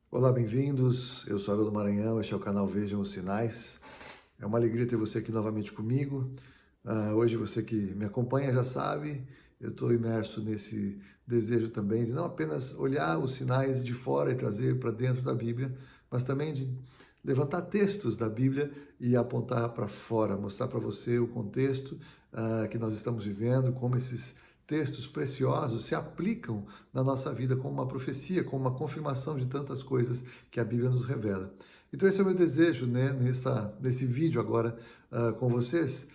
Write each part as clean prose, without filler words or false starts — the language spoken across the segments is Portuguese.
Olá, bem-vindos. Eu sou Haroldo Maranhão, este é o canal Vejam os Sinais. É uma alegria ter você aqui novamente comigo. Hoje você que me acompanha já sabe, eu estou imerso nesse desejo também de não apenas olhar os sinais de fora e trazer para dentro da Bíblia, mas também de levantar textos da Bíblia e apontar para fora, mostrar para você o contexto que nós estamos vivendo, como esses textos preciosos se aplicam na nossa vida como uma profecia, como uma confirmação de tantas coisas que a Bíblia nos revela. Então esse é o meu desejo, né, nesse vídeo agora com vocês,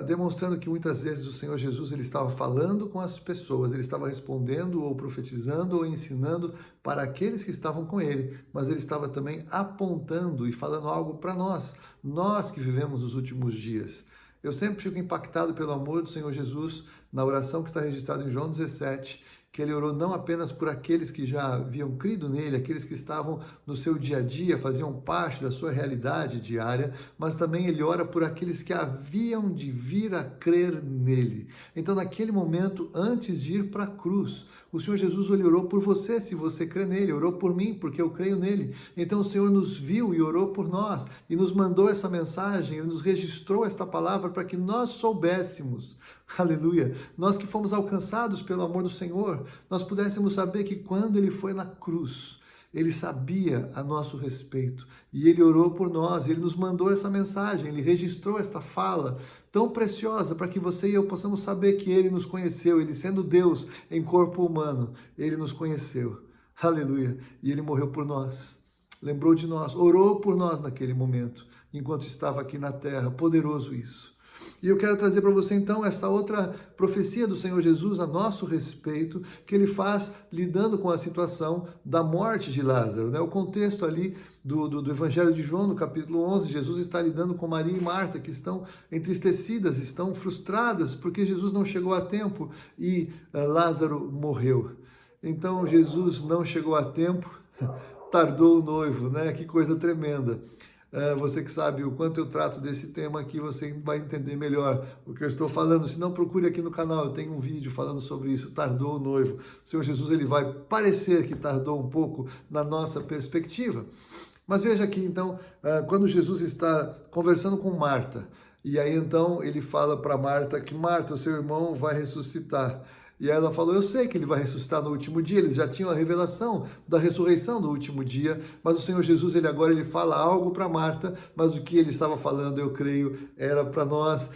demonstrando que muitas vezes o Senhor Jesus ele estava falando com as pessoas, ele estava respondendo ou profetizando ou ensinando para aqueles que estavam com ele, mas ele estava também apontando e falando algo para nós que vivemos os últimos dias. Eu sempre fico impactado pelo amor do Senhor Jesus na oração que está registrada em João 17, que ele orou não apenas por aqueles que já haviam crido nele, aqueles que estavam no seu dia a dia, faziam parte da sua realidade diária, mas também ele ora por aqueles que haviam de vir a crer nele. Então, naquele momento, antes de ir para a cruz, o Senhor Jesus ele orou por você, se você crê nele, orou por mim, porque eu creio nele. Então, o Senhor nos viu e orou por nós, e nos mandou essa mensagem, ele nos registrou esta palavra para que nós soubéssemos, aleluia, nós que fomos alcançados pelo amor do Senhor, nós pudéssemos saber que quando ele foi na cruz, ele sabia a nosso respeito e ele orou por nós, ele nos mandou essa mensagem, ele registrou esta fala tão preciosa para que você e eu possamos saber que ele nos conheceu, ele sendo Deus em corpo humano, ele nos conheceu, aleluia, e ele morreu por nós, lembrou de nós, orou por nós naquele momento, enquanto estava aqui na terra, poderoso isso. E eu quero trazer para você então essa outra profecia do Senhor Jesus a nosso respeito, que ele faz lidando com a situação da morte de Lázaro, né? O contexto ali do Evangelho de João, no capítulo 11, Jesus está lidando com Maria e Marta, que estão entristecidas, estão frustradas, porque Jesus não chegou a tempo e Lázaro morreu. Então Jesus não chegou a tempo, tardou o noivo, né? Que coisa tremenda. Você que sabe o quanto eu trato desse tema aqui, você vai entender melhor o que eu estou falando. Se não, procure aqui no canal, eu tenho um vídeo falando sobre isso, tardou o noivo. O Senhor Jesus ele vai parecer que tardou um pouco na nossa perspectiva. Mas veja aqui então, quando Jesus está conversando com Marta, e aí então ele fala para Marta que Marta, o seu irmão vai ressuscitar. E ela falou, eu sei que ele vai ressuscitar no último dia, eles já tinham a revelação da ressurreição do último dia, mas o Senhor Jesus, ele agora ele fala algo para Marta, mas o que ele estava falando, eu creio, era para nós,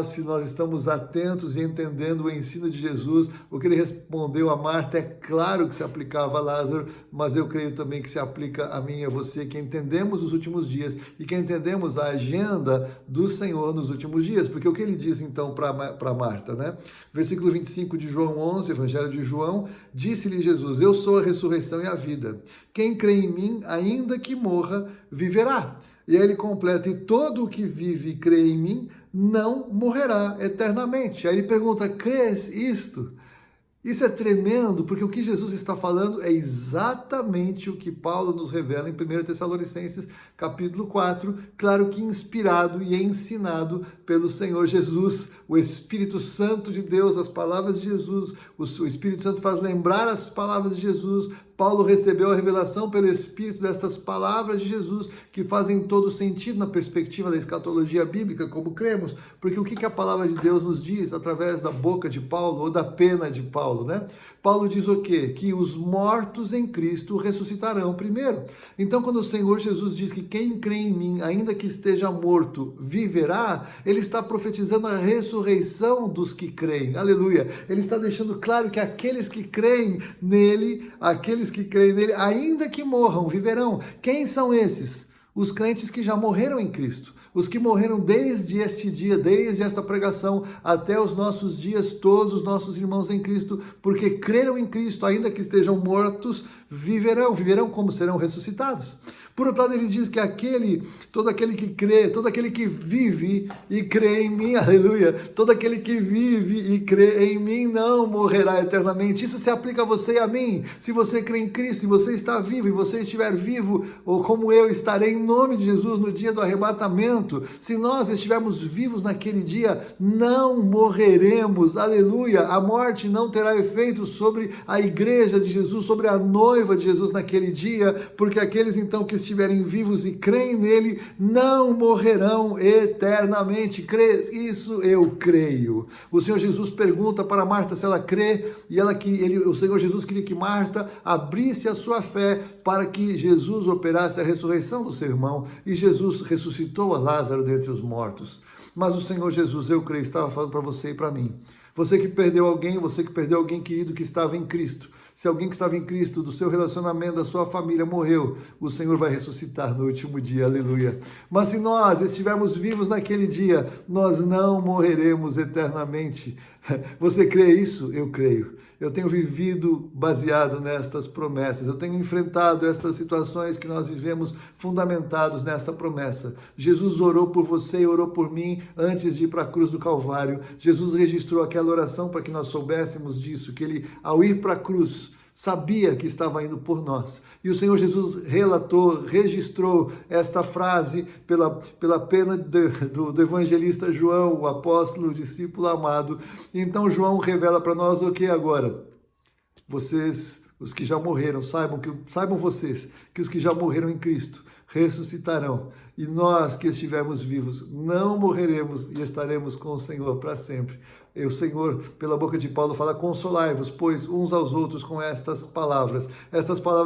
se nós estamos atentos e entendendo o ensino de Jesus, o que ele respondeu a Marta é claro que se aplicava a Lázaro, mas eu creio também que se aplica a mim e a você, que entendemos os últimos dias e que entendemos a agenda do Senhor nos últimos dias, porque o que ele diz então para Marta, né? Versículo 25 de João 11, Evangelho de João, disse-lhe Jesus, eu sou a ressurreição e a vida, quem crê em mim, ainda que morra, viverá. E aí ele completa, e todo o que vive e crê em mim, não morrerá eternamente. Aí ele pergunta, crês isto? Isso é tremendo, porque o que Jesus está falando é exatamente o que Paulo nos revela em 1 Tessalonicenses, capítulo 4, claro que inspirado e ensinado pelo Senhor Jesus, o Espírito Santo de Deus, as palavras de Jesus, o Espírito Santo faz lembrar as palavras de Jesus, Paulo recebeu a revelação pelo Espírito destas palavras de Jesus, que fazem todo sentido na perspectiva da escatologia bíblica, como cremos, porque o que a palavra de Deus nos diz através da boca de Paulo, ou da pena de Paulo, né? Paulo diz o quê? Que os mortos em Cristo ressuscitarão primeiro. Então, quando o Senhor Jesus diz que quem crê em mim, ainda que esteja morto, viverá, ele está profetizando a ressurreição dos que creem. Aleluia! Ele está deixando claro que aqueles que creem nele, ainda que morram, viverão. Quem são esses? Os crentes que já morreram em Cristo. Os que morreram desde este dia, desde esta pregação, até os nossos dias, todos os nossos irmãos em Cristo, porque creram em Cristo, ainda que estejam mortos, viverão como serão ressuscitados. Por outro lado, ele diz que todo aquele que crê, todo aquele que vive e crê em mim, aleluia, todo aquele que vive e crê em mim não morrerá eternamente. Isso se aplica a você e a mim. Se você crê em Cristo e você está vivo, e você estiver vivo, ou como eu estarei em nome de Jesus no dia do arrebatamento, momento, se nós estivermos vivos naquele dia, não morreremos, aleluia, a morte não terá efeito sobre a igreja de Jesus, sobre a noiva de Jesus naquele dia, porque aqueles então que estiverem vivos e creem nele, não morrerão eternamente. Isso eu creio. O Senhor Jesus pergunta para Marta se ela crê, e o Senhor Jesus queria que Marta abrisse a sua fé para que Jesus operasse a ressurreição do seu irmão, e Jesus ressuscitou a Lázaro dentre os mortos. Mas o Senhor Jesus, eu creio, estava falando para você e para mim. Você que perdeu alguém querido que estava em Cristo. Se alguém que estava em Cristo, do seu relacionamento, da sua família, morreu, o Senhor vai ressuscitar no último dia, aleluia. Mas se nós estivermos vivos naquele dia, nós não morreremos eternamente. Você crê isso? Eu creio. Eu tenho vivido baseado nestas promessas. Eu tenho enfrentado estas situações que nós vivemos fundamentados nessa promessa. Jesus orou por você e orou por mim antes de ir para a cruz do Calvário. Jesus registrou aquela oração para que nós soubéssemos disso, que ele, ao ir para a cruz, sabia que estava indo por nós. E o Senhor Jesus registrou esta frase pela pena do evangelista João, o apóstolo, o discípulo amado. Então João revela para nós o que agora? Vocês, os que já morreram, saibam vocês que os que já morreram em Cristo ressuscitarão. E nós que estivermos vivos não morreremos e estaremos com o Senhor para sempre. E o Senhor, pela boca de Paulo, fala: consolai-vos, pois, uns aos outros com estas palavras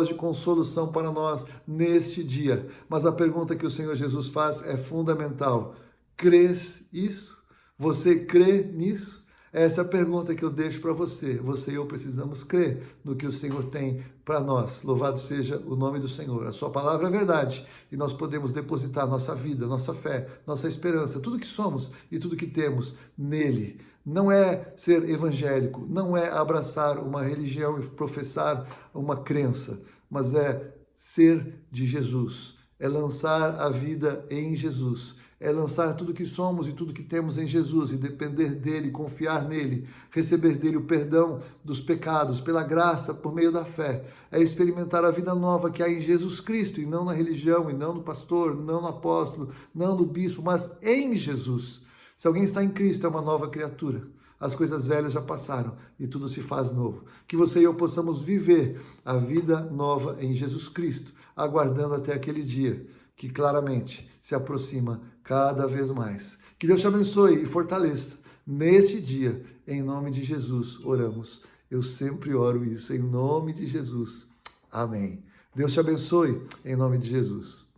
de consolação para nós neste dia. Mas a pergunta que o Senhor Jesus faz é fundamental. Crês isso? Você crê nisso? Essa é a pergunta que eu deixo para você. Você e eu precisamos crer no que o Senhor tem para nós. Louvado seja o nome do Senhor. A sua palavra é verdade e nós podemos depositar nossa vida, nossa fé, nossa esperança, tudo que somos e tudo que temos nele. Não é ser evangélico, não é abraçar uma religião e professar uma crença, mas é ser de Jesus, é lançar a vida em Jesus. É lançar tudo que somos e tudo que temos em Jesus e depender dele, confiar nele, receber dele o perdão dos pecados, pela graça, por meio da fé. É experimentar a vida nova que há em Jesus Cristo e não na religião, e não no pastor, não no apóstolo, não no bispo, mas em Jesus. Se alguém está em Cristo, é uma nova criatura. As coisas velhas já passaram e tudo se faz novo. Que você e eu possamos viver a vida nova em Jesus Cristo, aguardando até aquele dia que claramente se aproxima cada vez mais. Que Deus te abençoe e fortaleça neste dia. Em nome de Jesus, oramos. Eu sempre oro isso em nome de Jesus. Amém. Deus te abençoe em nome de Jesus.